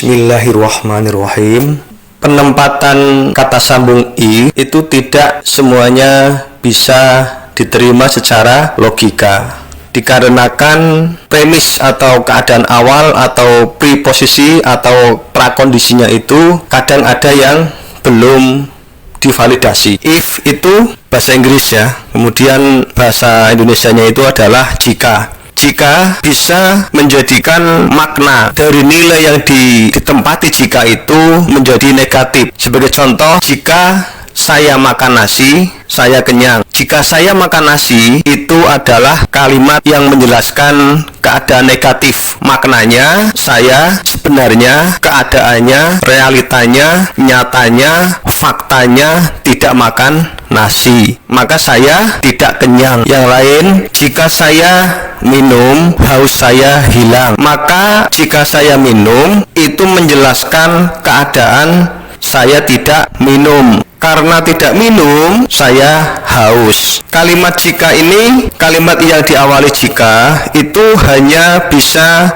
Bismillahirrahmanirrahim. Penempatan kata sambung i itu tidak semuanya bisa diterima secara logika, dikarenakan premis atau keadaan awal atau preposisi atau prakondisinya itu kadang ada yang belum divalidasi. If itu bahasa Inggris ya, kemudian bahasa Indonesianya itu adalah jika. Jika bisa menjadikan makna dari nilai yang ditempati jika itu menjadi negatif. Sebagai contoh, jika saya makan nasi, saya kenyang. Jika saya makan nasi, itu adalah kalimat yang menjelaskan keadaan negatif. Maknanya, saya sebenarnya, keadaannya, realitanya, nyatanya, faktanya tidak makan nasi. Maka saya tidak kenyang. Yang lain, jika saya minum, haus saya hilang. Maka jika saya minum, itu menjelaskan keadaan saya tidak minum. Karena tidak minum, saya haus. Kalimat jika ini, kalimat yang diawali jika, itu hanya bisa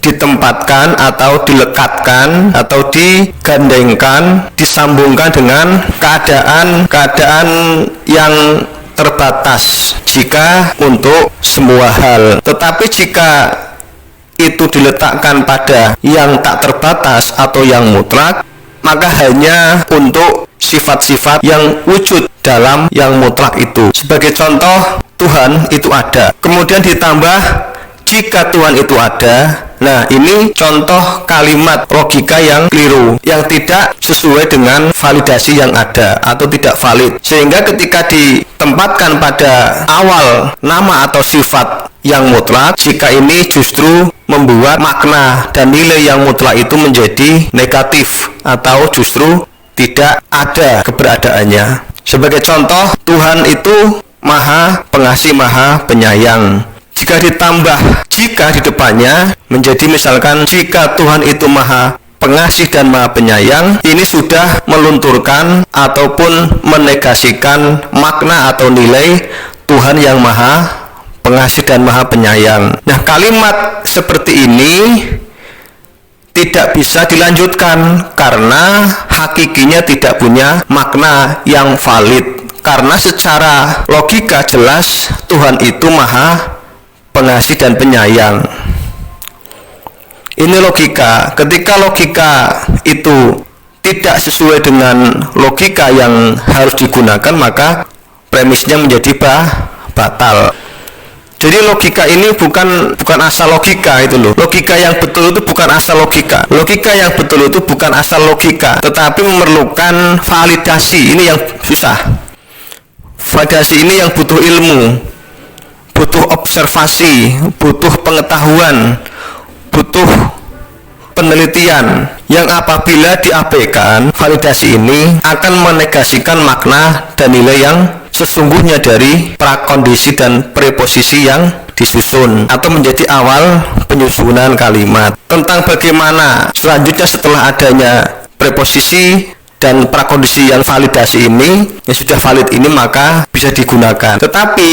ditempatkan atau dilekatkan atau digandengkan, disambungkan dengan keadaan yang terbatas jika untuk semua hal. Tetapi jika itu diletakkan pada yang tak terbatas atau yang mutlak, maka hanya untuk sifat-sifat yang wujud dalam yang mutlak itu. Sebagai contoh, Tuhan itu ada. Kemudian ditambah jika Tuhan itu ada. Nah, ini contoh kalimat logika yang keliru, yang tidak sesuai dengan validasi yang ada atau tidak valid. Sehingga ketika ditempatkan pada awal nama atau sifat yang mutlak, jika ini justru membuat makna dan nilai yang mutlak itu menjadi negatif atau justru tidak ada keberadaannya. Sebagai contoh, Tuhan itu Maha Pengasih, Maha Penyayang. Jika ditambah jika di depannya menjadi misalkan jika Tuhan itu Maha Pengasih dan Maha Penyayang, ini sudah melunturkan ataupun menegasikan makna atau nilai Tuhan yang Maha Pengasih dan Maha Penyayang. Nah, kalimat seperti ini tidak bisa dilanjutkan karena hakikinya tidak punya makna yang valid. Karena secara logika jelas Tuhan itu Maha Pengasih dan Penyayang. Ini logika. Ketika logika itu tidak sesuai dengan logika yang harus digunakan, maka premisnya menjadi batal. Jadi logika ini bukan asal logika itu loh. Logika yang betul itu bukan asal logika. Logika yang betul itu bukan asal logika, tetapi memerlukan validasi. Ini yang susah. Validasi ini yang butuh ilmu, butuh observasi, butuh pengetahuan, butuh penelitian. Yang apabila diabaikan, validasi ini akan menegasikan makna dan nilai yang sesungguhnya dari prakondisi dan preposisi yang disusun atau menjadi awal penyusunan kalimat. Tentang bagaimana selanjutnya setelah adanya preposisi dan prakondisi yang validasi ini, yang sudah valid ini, maka bisa digunakan. Tetapi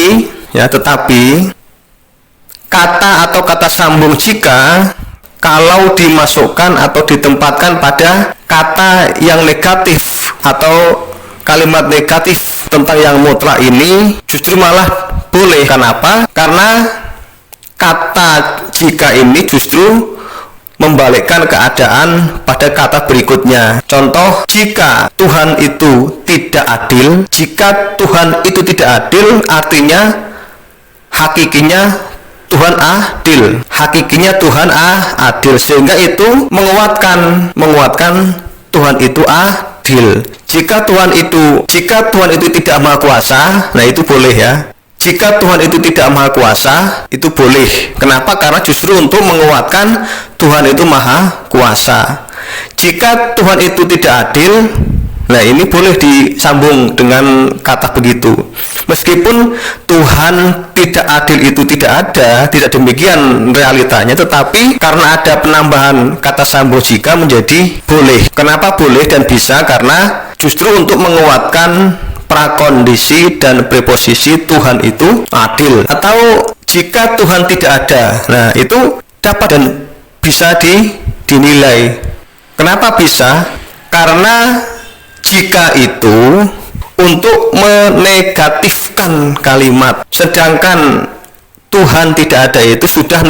kata atau kata sambung jika kalau dimasukkan atau ditempatkan pada kata yang negatif atau kalimat negatif tentang yang mutlak ini justru malah boleh. Kenapa? Karena kata jika ini justru membalikkan keadaan pada kata berikutnya. Contoh, jika Tuhan itu tidak adil, jika Tuhan itu tidak adil artinya hakikinya Tuhan adil. Hakikinya Tuhan adil, sehingga itu menguatkan Tuhan itu adil. Jika Tuhan itu tidak maha kuasa, nah itu boleh ya. Jika Tuhan itu tidak maha kuasa, itu boleh. Kenapa? Karena justru untuk menguatkan Tuhan itu maha kuasa. Jika Tuhan itu tidak adil, nah ini boleh disambung dengan kata begitu. Meskipun Tuhan tidak adil itu tidak demikian realitanya, tetapi karena ada penambahan kata sambung jika menjadi boleh. Kenapa boleh dan bisa? Karena justru untuk menguatkan prakondisi dan preposisi Tuhan itu adil. Atau jika Tuhan tidak ada, nah itu dapat dan bisa dinilai. Kenapa bisa? Karena jika itu untuk menegatifkan kalimat, sedangkan Tuhan tidak ada itu sudah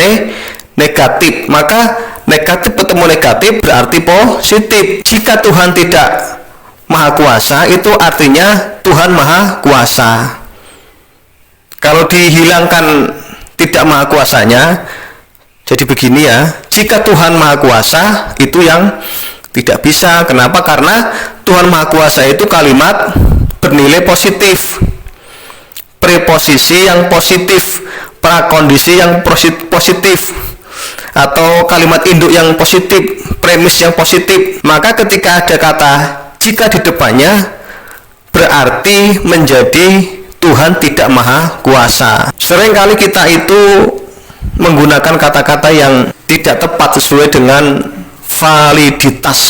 negatif. Maka negatif ketemu negatif berarti positif. Jika Tuhan tidak maha kuasa, itu artinya Tuhan maha kuasa. Kalau dihilangkan tidak maha kuasanya, jadi begini ya, jika Tuhan maha kuasa, itu yang tidak bisa. Kenapa? Karena Tuhan maha kuasa itu kalimat bernilai positif, preposisi yang positif, prakondisi yang positif, atau kalimat induk yang positif, premis yang positif. Maka ketika ada kata jika di depannya, berarti menjadi Tuhan tidak maha kuasa. Seringkali kita itu menggunakan kata-kata yang tidak tepat sesuai dengan validitas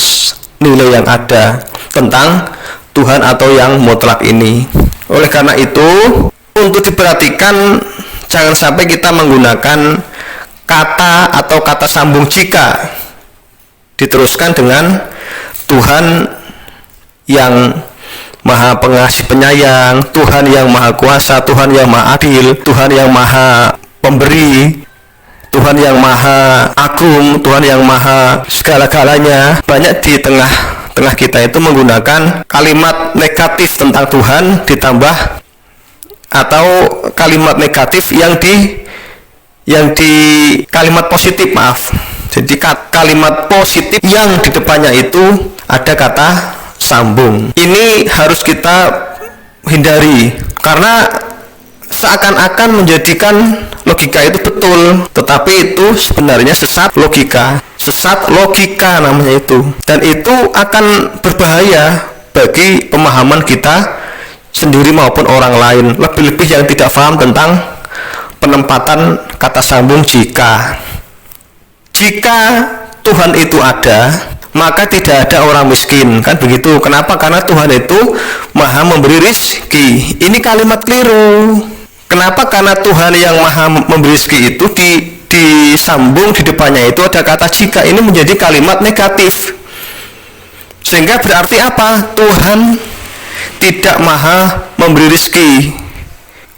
nilai yang ada tentang Tuhan atau yang mutlak ini. Oleh karena itu, untuk diperhatikan, jangan sampai kita menggunakan kata atau kata sambung jika diteruskan dengan Tuhan yang maha pengasih penyayang, Tuhan yang maha kuasa, Tuhan yang maha adil, Tuhan yang maha pemberi, Tuhan yang maha agung, Tuhan yang maha segala-galanya. Banyak di tengah kita itu menggunakan kalimat negatif tentang Tuhan ditambah atau kalimat negatif yang di kalimat positif, maaf. Jadi kalimat positif yang di depannya itu ada kata sambung. Ini harus kita hindari karena seakan-akan menjadikan logika itu betul, tetapi itu sebenarnya sesat logika namanya itu, dan itu akan berbahaya bagi pemahaman kita sendiri maupun orang lain, lebih-lebih yang tidak paham tentang penempatan kata sambung jika Tuhan itu ada, maka tidak ada orang miskin, kan begitu. Kenapa? Karena Tuhan itu maha memberi rizki. Ini kalimat keliru. Kenapa? Karena Tuhan yang maha memberi rizki itu disambung di depannya itu ada kata jika. Ini menjadi kalimat negatif, sehingga berarti apa? Tuhan tidak maha memberi rizki,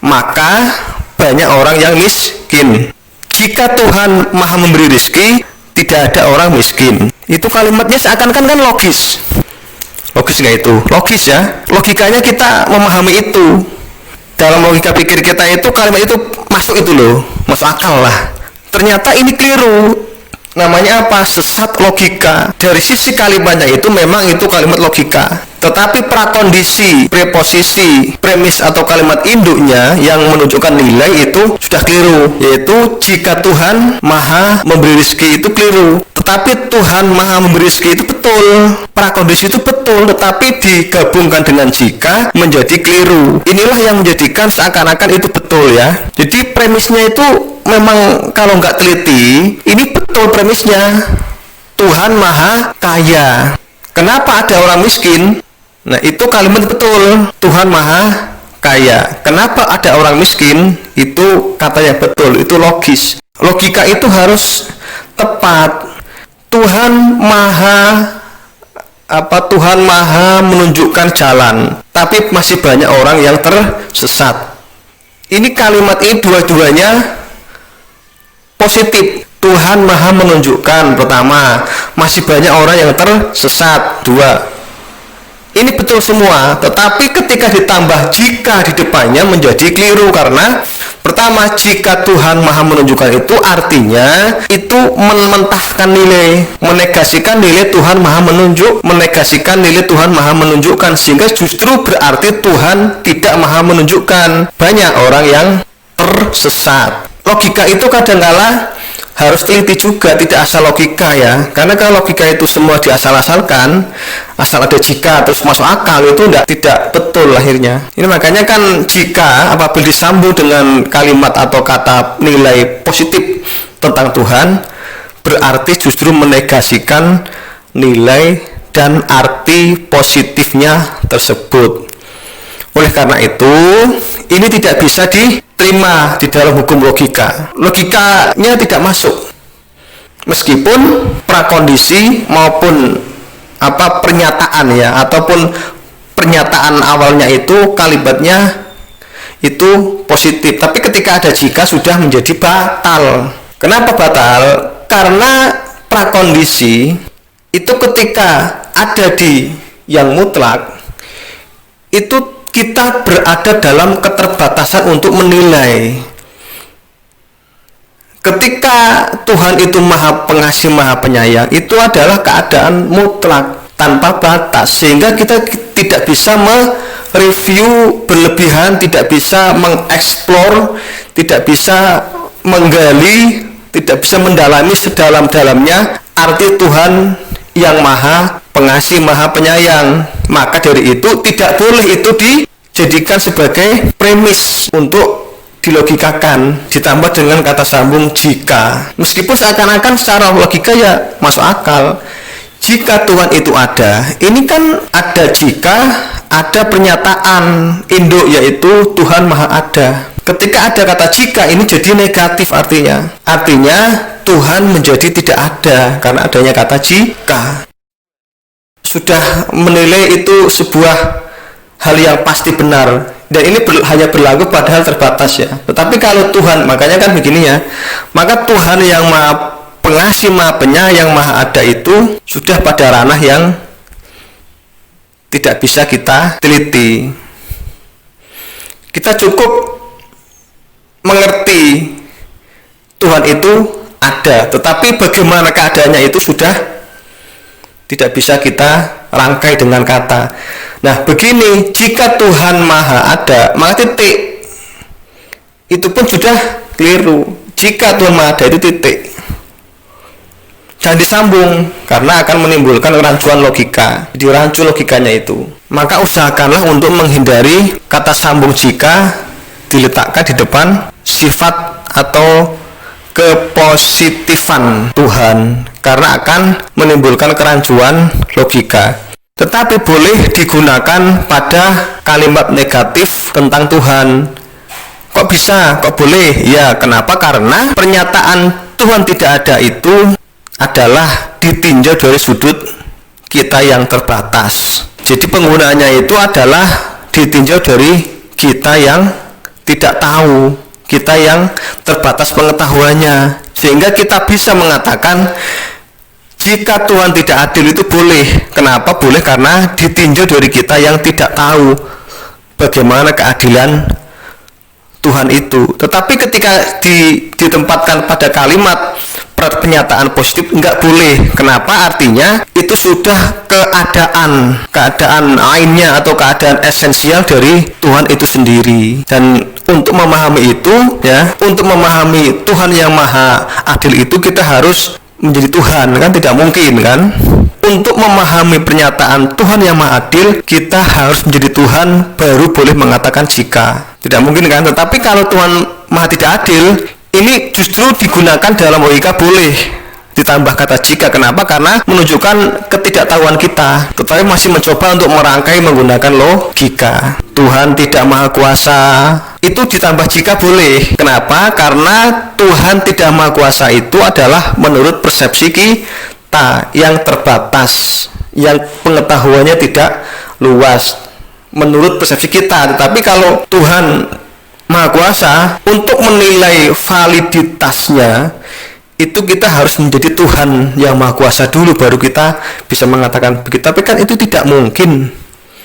maka banyak orang yang miskin. Jika Tuhan maha memberi rizki, tidak ada orang miskin. Itu kalimatnya seakan-akan kan logis nggak itu? Logis ya, logikanya kita memahami itu. Dalam logika pikir kita itu kalimat itu masuk itu loh, masuk akal lah. Ternyata ini keliru. Namanya apa? Sesat logika. Dari sisi kalimatnya itu memang itu kalimat logika, tetapi prakondisi, preposisi, premis atau kalimat induknya yang menunjukkan nilai itu sudah keliru. Yaitu jika Tuhan maha memberi rezeki itu keliru, tetapi Tuhan maha memberi rezeki itu betul, prakondisi itu betul, tetapi digabungkan dengan jika menjadi keliru. Inilah yang menjadikan seakan-akan itu betul ya. Jadi premisnya itu memang kalau nggak teliti, ini betul premisnya. Tuhan maha kaya. Kenapa ada orang miskin? Nah, itu kalimat betul. Tuhan maha kaya. Kenapa ada orang miskin? Itu katanya betul, itu logis. Logika itu harus tepat. Tuhan maha menunjukkan jalan, tapi masih banyak orang yang tersesat. Ini kalimat ini dua-duanya positif. Tuhan maha menunjukkan, pertama, masih banyak orang yang tersesat, dua. Ini betul semua, tetapi ketika ditambah jika di depannya menjadi keliru, karena pertama, jika Tuhan maha menunjukkan itu artinya itu mementahkan nilai, menegasikan nilai Tuhan maha menunjuk, menegasikan nilai Tuhan maha menunjukkan, sehingga justru berarti Tuhan tidak maha menunjukkan. Banyak orang yang tersesat. Logika itu kadangkala harus teliti juga, tidak asal logika ya. Karena kalau logika itu semua diasal-asalkan, asal ada jika terus masuk akal, itu tidak betul akhirnya. Ini makanya kan jika apabila disambung dengan kalimat atau kata nilai positif tentang Tuhan, berarti justru menegasikan nilai dan arti positifnya tersebut. Oleh karena itu, ini tidak bisa diterima di dalam hukum logika. Logikanya tidak masuk. Meskipun prakondisi maupun pernyataan ya, ataupun pernyataan awalnya itu kalimatnya itu positif, tapi ketika ada jika sudah menjadi batal. Kenapa batal? Karena prakondisi itu ketika ada di yang mutlak itu kita berada dalam keterbatasan untuk menilai. Ketika Tuhan itu Maha Pengasih, Maha Penyayang, itu adalah keadaan mutlak tanpa batas, sehingga kita tidak bisa mereview berlebihan, tidak bisa mengeksplor, tidak bisa menggali, tidak bisa mendalami sedalam-dalamnya arti Tuhan yang Maha Pengasih, Maha Penyayang. Maka dari itu tidak boleh itu dijadikan sebagai premis untuk dilogikakan, ditambah dengan kata sambung jika. Meskipun seakan-akan secara logika ya masuk akal. Jika Tuhan itu ada, ini kan ada jika, ada pernyataan induk yaitu Tuhan Maha Ada. Ketika ada kata jika, ini jadi negatif artinya. Artinya Tuhan menjadi tidak ada karena adanya kata jika. Sudah menilai itu sebuah hal yang pasti benar, dan ini hanya berlaku pada hal terbatas ya. Tetapi kalau Tuhan, makanya kan begini ya, maka Tuhan yang Maha Pengasih, Maha Penyayang, Maha Ada itu sudah pada ranah yang tidak bisa kita teliti. Kita cukup mengerti Tuhan itu ada, tetapi bagaimana keadaannya itu sudah tidak bisa kita rangkai dengan kata. Nah begini, jika Tuhan Maha Ada, maka titik itu pun sudah keliru. Jika Tuhan Maha Ada itu titik, jangan disambung karena akan menimbulkan rancuan logika. Jadi rancu logikanya itu. Maka usahakanlah untuk menghindari kata sambung jika diletakkan di depan sifat atau kepositifan Tuhan, karena akan menimbulkan kerancuan logika. Tetapi boleh digunakan pada kalimat negatif tentang Tuhan. Kok bisa? Kok boleh? Ya, kenapa? Karena pernyataan Tuhan tidak ada itu adalah ditinjau dari sudut kita yang terbatas. Jadi penggunaannya itu adalah ditinjau dari kita yang tidak tahu, kita yang terbatas pengetahuannya, sehingga kita bisa mengatakan jika Tuhan tidak adil itu boleh. Kenapa boleh? Karena ditinjau dari kita yang tidak tahu bagaimana keadilan Tuhan itu. Tetapi ketika ditempatkan pada kalimat pernyataan positif, enggak boleh. Kenapa? Artinya itu sudah keadaan ainnya atau keadaan esensial dari Tuhan itu sendiri. Dan untuk memahami itu ya, untuk memahami Tuhan yang Maha Adil itu kita harus menjadi Tuhan, kan tidak mungkin kan? Untuk memahami pernyataan Tuhan yang Maha Adil, kita harus menjadi Tuhan baru boleh mengatakan jika. Tidak mungkin kan? Tetapi kalau Tuhan Maha tidak adil, ini justru digunakan dalam logika boleh ditambah kata jika. Kenapa? Karena menunjukkan ketidaktahuan kita, tetapi masih mencoba untuk merangkai menggunakan logika. Tuhan tidak Maha Kuasa, itu ditambah jika boleh. Kenapa? Karena Tuhan tidak Maha Kuasa itu adalah menurut persepsi kita yang terbatas, yang pengetahuannya tidak luas menurut persepsi kita. Tetapi kalau Tuhan Maha Kuasa, untuk menilai validitasnya itu kita harus menjadi Tuhan yang Maha Kuasa dulu, baru kita bisa mengatakan begitu. Tapi kan itu tidak mungkin.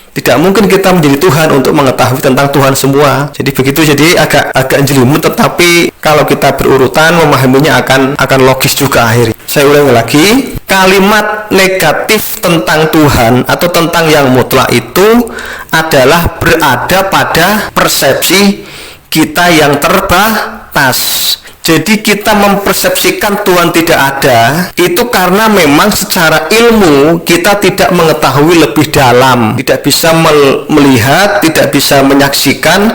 Tidak mungkin kita menjadi Tuhan untuk mengetahui tentang Tuhan semua. Jadi begitu, jadi agak jelimet, tetapi kalau kita berurutan memahaminya akan logis juga akhirnya. Saya ulangi lagi, kalimat negatif tentang Tuhan atau tentang yang mutlak itu adalah berada pada persepsi kita yang terbatas. Jadi kita mempersepsikan Tuhan tidak ada itu karena memang secara ilmu kita tidak mengetahui lebih dalam, tidak bisa melihat, tidak bisa menyaksikan,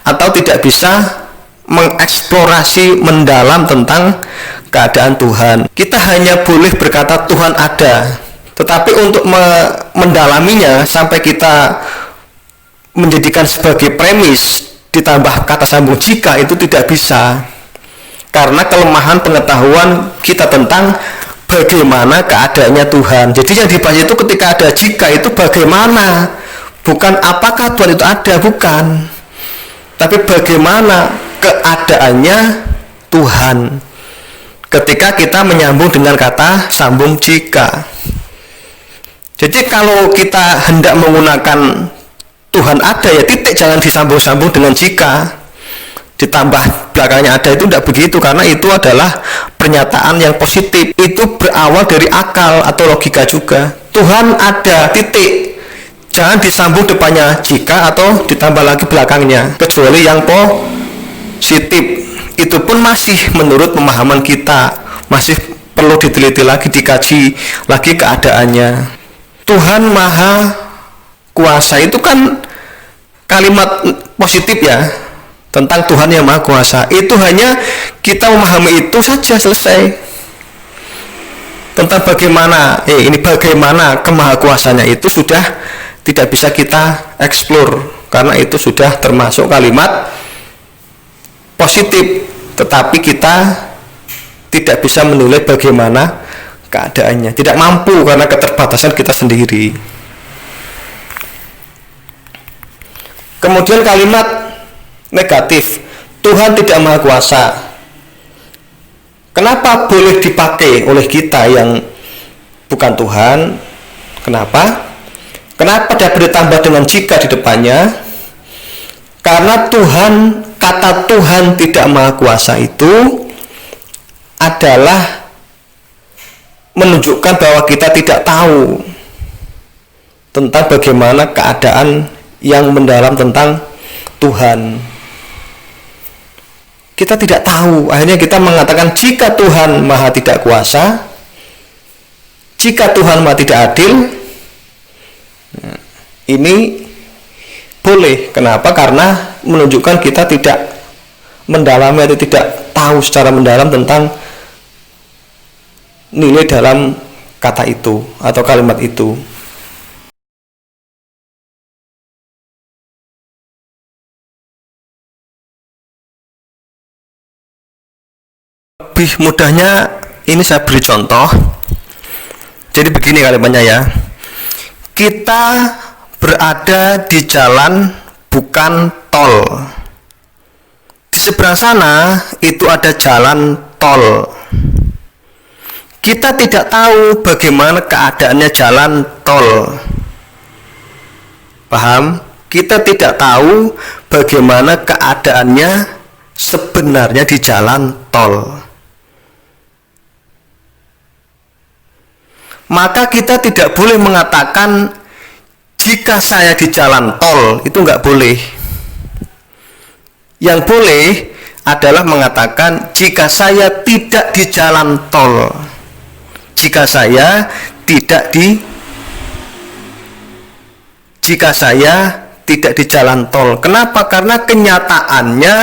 atau tidak bisa mengeksplorasi mendalam tentang keadaan Tuhan. Kita hanya boleh berkata Tuhan ada, tetapi untuk mendalaminya sampai kita menjadikan sebagai premis ditambah kata sambung jika, itu tidak bisa. Karena kelemahan pengetahuan kita tentang bagaimana keadaannya Tuhan. Jadi yang dibahas itu ketika ada jika itu bagaimana, bukan apakah Tuhan itu ada, bukan, tapi bagaimana keadaannya Tuhan ketika kita menyambung dengan kata sambung jika. Jadi kalau kita hendak menggunakan Tuhan ada, ya titik, jangan disambung-sambung dengan jika ditambah belakangnya ada. Itu tidak begitu, karena itu adalah pernyataan yang positif, itu berawal dari akal atau logika juga. Tuhan ada, titik, jangan disambung depannya jika atau ditambah lagi belakangnya, kecuali yang positif. Itu pun masih menurut pemahaman kita, masih perlu diteliti lagi, dikaji lagi keadaannya. Tuhan Maha Kuasa itu kan kalimat positif ya, tentang Tuhan yang Maha Kuasa. Itu hanya kita memahami itu saja, selesai. Tentang bagaimana bagaimana kemahakuasanya itu sudah tidak bisa kita eksplor, karena itu sudah termasuk kalimat positif, tetapi kita tidak bisa menilai bagaimana keadaannya, tidak mampu karena keterbatasan kita sendiri. Kemudian kalimat negatif, Tuhan tidak Maha Kuasa. Kenapa boleh dipakai oleh kita yang bukan Tuhan? Kenapa? Kenapa dapat ditambah dengan jika di depannya? Karena kata Tuhan tidak Maha Kuasa itu adalah menunjukkan bahwa kita tidak tahu tentang bagaimana keadaan yang mendalam tentang Tuhan. Kita tidak tahu, akhirnya kita mengatakan jika Tuhan Maha tidak kuasa, jika Tuhan Maha tidak adil, ini boleh. Kenapa? Karena menunjukkan kita tidak mendalami atau tidak tahu secara mendalam tentang nilai dalam kata itu atau kalimat itu. Lebih mudahnya ini saya beri contoh. Jadi begini kalimatnya ya. Kita berada di jalan bukan tol. Di seberang sana itu ada jalan tol. Kita tidak tahu bagaimana keadaannya jalan tol. Paham? Kita tidak tahu bagaimana keadaannya sebenarnya di jalan tol. Maka kita tidak boleh mengatakan jika saya di jalan tol, itu nggak boleh. Yang boleh adalah mengatakan jika saya tidak di jalan tol. Jika saya tidak di jalan tol. Kenapa? Karena kenyataannya,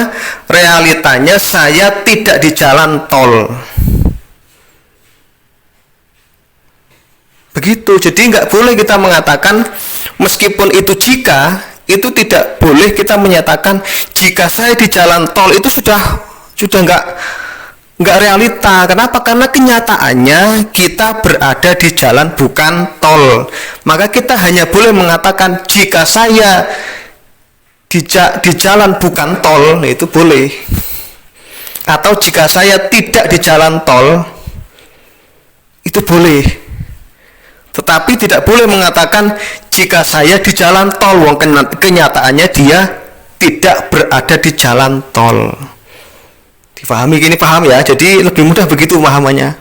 realitanya saya tidak di jalan tol. Begitu. Jadi nggak boleh kita mengatakan, meskipun itu jika, itu tidak boleh kita menyatakan jika saya di jalan tol, itu sudah nggak realita. Kenapa? Karena kenyataannya kita berada di jalan bukan tol. Maka kita hanya boleh mengatakan jika saya di jalan bukan tol, itu boleh. Atau jika saya tidak di jalan tol, itu boleh. Tetapi tidak boleh mengatakan jika saya di jalan tol, wong kenyataannya dia tidak berada di jalan tol. Difahami gini, paham ya? Jadi lebih mudah begitu pemahamannya.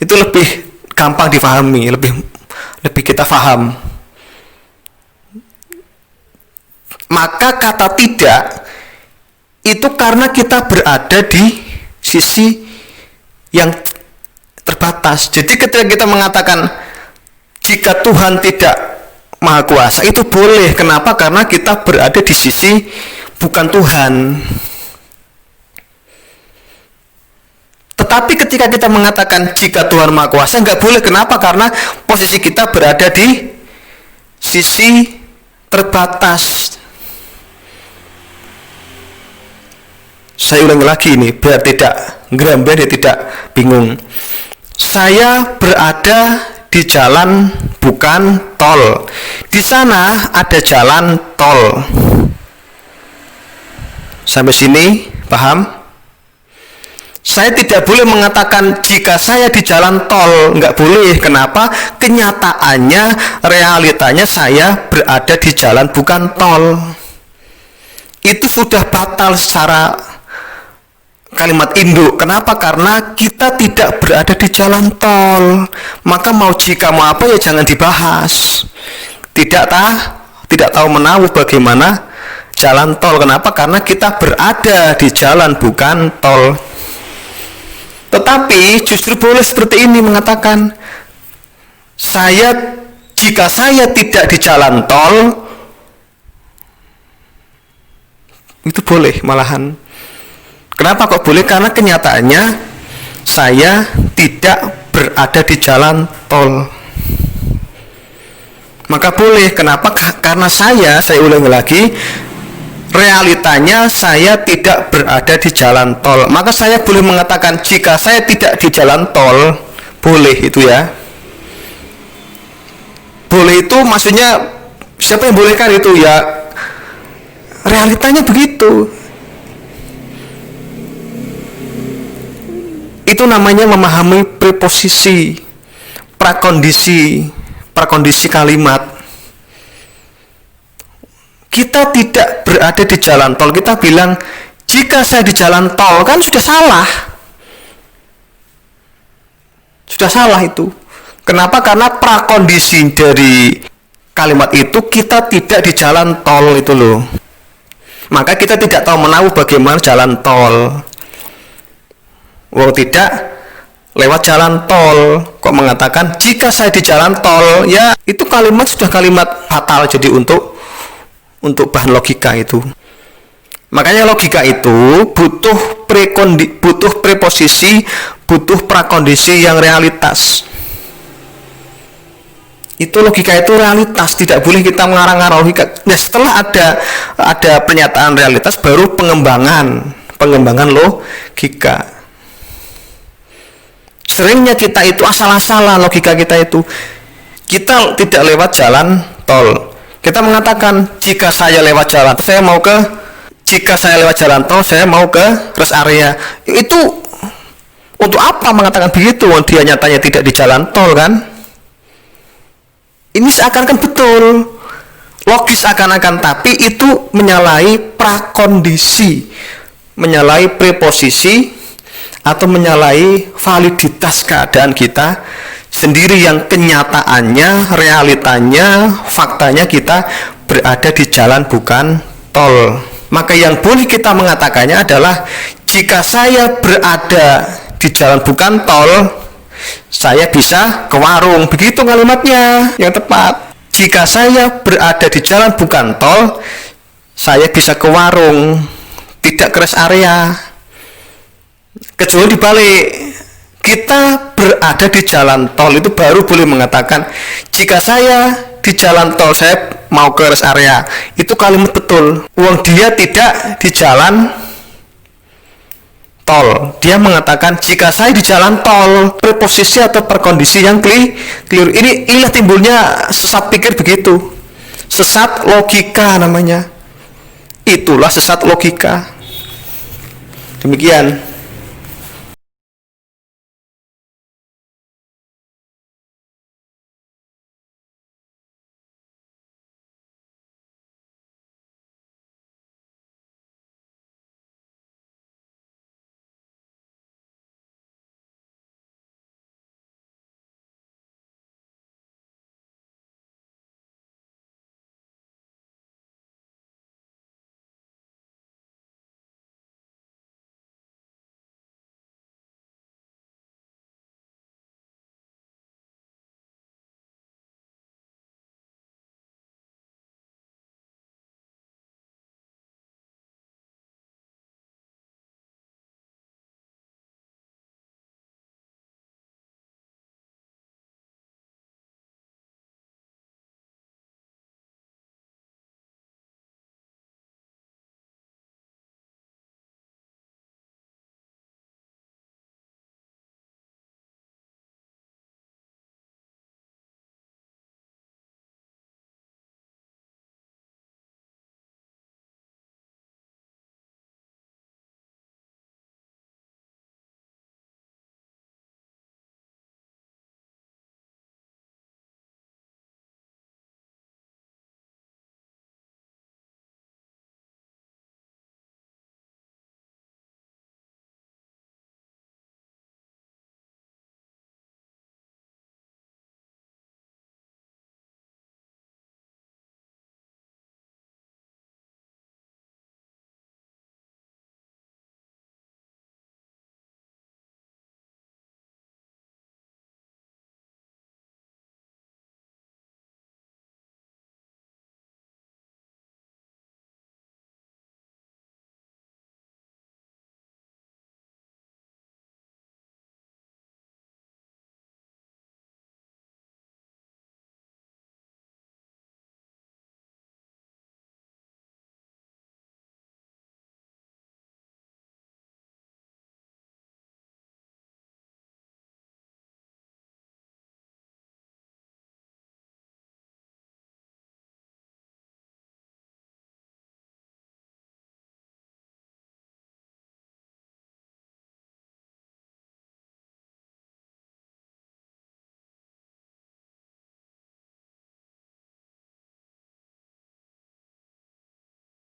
Itu lebih gampang difahami, lebih kita paham. Maka kata tidak itu karena kita berada di sisi yang terbatas. Jadi ketika kita mengatakan jika Tuhan tidak Maha Kuasa, itu boleh. Kenapa? Karena kita berada di sisi bukan Tuhan. Tetapi ketika kita mengatakan jika Tuhan Maha Kuasa, nggak boleh. Kenapa? Karena posisi kita berada di sisi terbatas. Saya ulangi lagi ini biar tidak ngeramben, tidak bingung. Saya berada di jalan bukan tol. Di sana ada jalan tol. Sampai sini paham? Saya tidak boleh mengatakan jika saya di jalan tol, nggak boleh. Kenapa? Kenyataannya, realitanya saya berada di jalan bukan tol. Itu sudah batal secara kalimat induk. Kenapa? Karena kita tidak berada di jalan tol. Maka mau jika mau apa ya jangan dibahas. Tidak tahu menahu bagaimana jalan tol. Kenapa? Karena kita berada di jalan bukan tol. Tetapi justru boleh seperti ini mengatakan, jika saya tidak di jalan tol, itu boleh malahan. Kenapa kok boleh? Karena kenyataannya saya tidak berada di jalan tol. Maka boleh. Kenapa? Karena saya ulangi lagi, realitanya saya tidak berada di jalan tol. Maka saya boleh mengatakan jika saya tidak di jalan tol, boleh itu ya. Boleh itu maksudnya siapa yang bolehkan itu ya? Realitanya begitu. Itu namanya memahami preposisi, prakondisi kalimat. Kita tidak berada di jalan tol. Kita bilang jika saya di jalan tol, kan sudah salah. Sudah salah itu. Kenapa? Karena prakondisi dari kalimat itu kita tidak di jalan tol itu loh. Maka kita tidak tahu menahu bagaimana jalan tol. Tidak lewat jalan tol. Kok mengatakan jika saya di jalan tol, ya itu kalimat sudah kalimat fatal jadi untuk bahan logika itu. Makanya logika itu butuh preposisi, butuh prakondisi yang realitas. Itu logika itu realitas, tidak boleh kita mengarang-arang logika. Nah, setelah ada pernyataan realitas baru pengembangan logika. Seringnya kita itu asal-asalan logika kita itu. Kita tidak lewat jalan tol. Kita mengatakan jika saya lewat jalan tol, saya mau ke rest area. Itu untuk apa mengatakan begitu? Dia nyatanya tidak di jalan tol kan? Ini seakan-akan betul, logis akan-akan, tapi itu menyalahi prakondisi, menyalahi preposisi, atau menyalahi validitas keadaan kita sendiri yang kenyataannya, realitanya, faktanya kita berada di jalan bukan tol. Maka yang boleh kita mengatakannya adalah jika saya berada di jalan bukan tol, saya bisa ke warung. Begitu kalimatnya yang tepat. Jika saya berada di jalan bukan tol, saya bisa ke warung, tidak ke rest area. Kecuali dibalik, kita berada di jalan tol itu baru boleh mengatakan jika saya di jalan tol, saya mau ke rest area. Itu kalimat betul. Dia tidak di jalan tol. Dia mengatakan jika saya di jalan tol, preposisi atau perkondisi yang keliru. Inilah timbulnya sesat pikir begitu. Sesat logika namanya. Itulah sesat logika. Demikian.